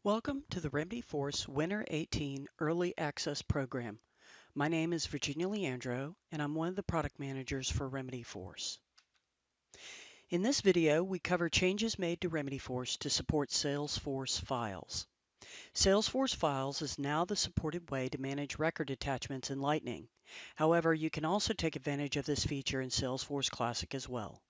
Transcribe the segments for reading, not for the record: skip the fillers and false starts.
Welcome to the Remedyforce Winter 18 Early Access Program. My name is Virginia Leandro, and I'm one of the product managers for Remedyforce. In this video, we cover changes made to Remedyforce to support Salesforce files. Salesforce files is now the supported way to manage record attachments in Lightning. However, you can also take advantage of this feature in Salesforce Classic as well.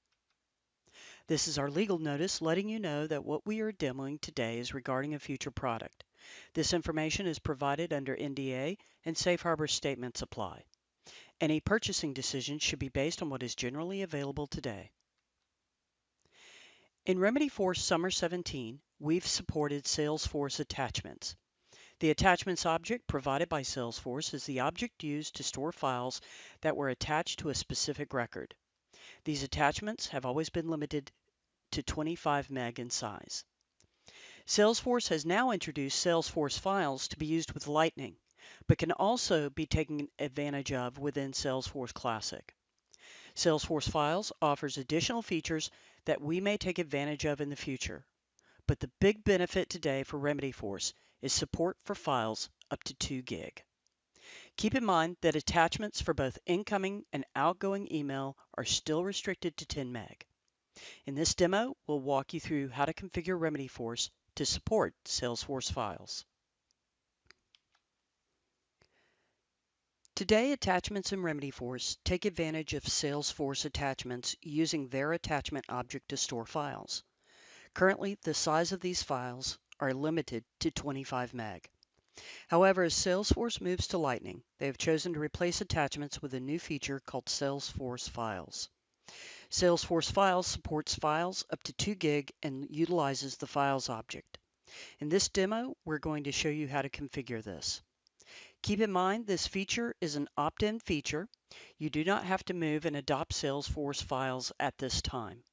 This is our legal notice letting you know that what we are demoing today is regarding a future product. This information is provided under NDA and safe harbor statements apply. Any purchasing decision should be based on what is generally available today. In Remedyforce Summer 17, we've supported Salesforce attachments. The attachments object provided by Salesforce is the object used to store files that were attached to a specific record. These attachments have always been limited to 25 meg in size. Salesforce has now introduced Salesforce files to be used with Lightning, but can also be taken advantage of within Salesforce Classic. Salesforce files offers additional features that we may take advantage of in the future, but the big benefit today for Remedyforce is support for files up to 2 gig. Keep in mind that attachments for both incoming and outgoing email are still restricted to 10 meg. In this demo, we'll walk you through how to configure Remedyforce to support Salesforce files. Today, attachments in Remedyforce take advantage of Salesforce attachments using their attachment object to store files. Currently, the size of these files are limited to 25 meg. However, as Salesforce moves to Lightning, they have chosen to replace attachments with a new feature called Salesforce Files. Salesforce Files supports files up to 2 gig and utilizes the Files object. In this demo, we're going to show you how to configure this. Keep in mind this feature is an opt-in feature. You do not have to move and adopt Salesforce files at this time.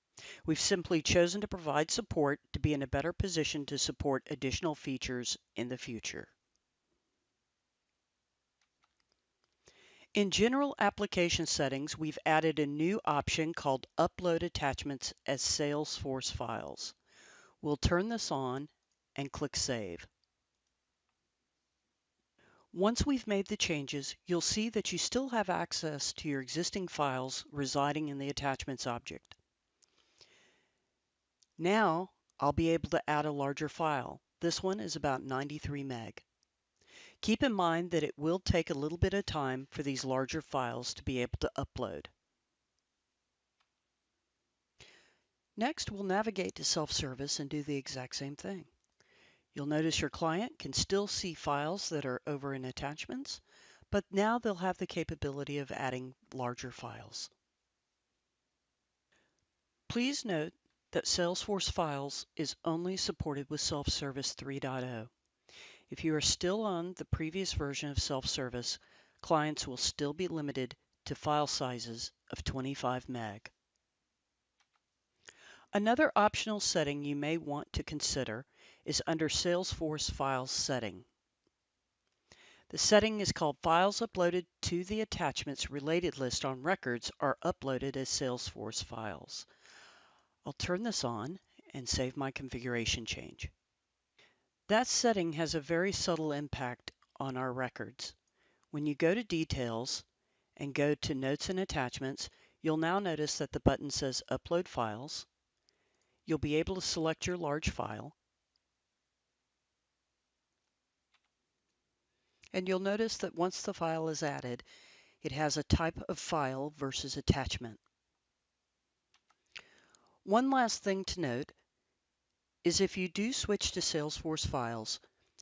We've simply chosen to provide support to be in a better position to support additional features in the future. In General Application Settings, we've added a new option called Upload Attachments as Salesforce Files. We'll turn this on and click Save. Once we've made the changes, you'll see that you still have access to your existing files residing in the Attachments object. Now, I'll be able to add a larger file. This one is about 93 meg. Keep in mind that it will take a little bit of time for these larger files to be able to upload. Next, we'll navigate to self-service and do the exact same thing. You'll notice your client can still see files that are over in attachments, but now they'll have the capability of adding larger files. Please note that Salesforce Files is only supported with Self-Service 3.0. If you are still on the previous version of Self-Service, clients will still be limited to file sizes of 25 meg. Another optional setting you may want to consider is under Salesforce Files Setting. The setting is called Files uploaded to the attachments related list on records are uploaded as Salesforce files. I'll turn this on and save my configuration change. That setting has a very subtle impact on our records. When you go to Details and go to Notes and Attachments, you'll now notice that the button says Upload Files. You'll be able to select your large file. And you'll notice that once the file is added, it has a type of file versus attachment. One last thing to note is if you do switch to Salesforce files,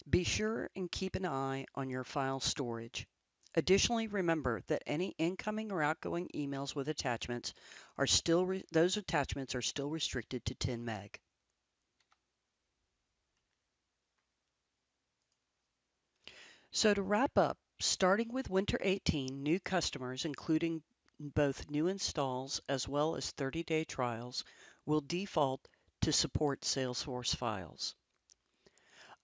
be sure and keep an eye on your file storage. Additionally, remember that any incoming or outgoing emails with attachments are those attachments are still restricted to 10 meg. So to wrap up, starting with Winter 18, new customers, including both new installs as well as 30-day trials, will default to support Salesforce files.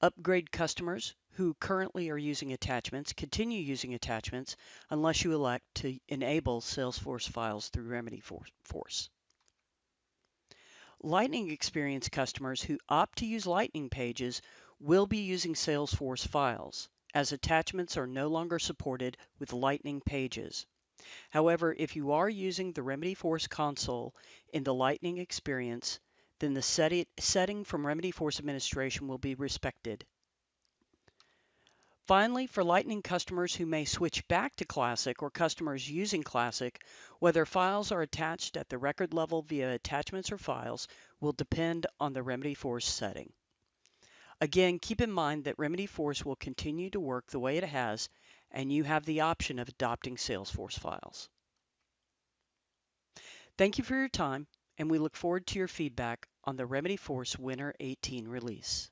Upgrade customers who currently are using attachments continue using attachments unless you elect to enable Salesforce files through Remedyforce. Lightning Experience customers who opt to use Lightning pages will be using Salesforce files, as attachments are no longer supported with Lightning pages. However, if you are using the Remedyforce console in the Lightning experience, then the setting from Remedyforce administration will be respected. Finally, for Lightning customers who may switch back to Classic or customers using Classic, whether files are attached at the record level via attachments or files will depend on the Remedyforce setting. Again, keep in mind that Remedyforce will continue to work the way it has, and you have the option of adopting Salesforce files. Thank you for your time, and we look forward to your feedback on the Remedyforce Winter 18 release.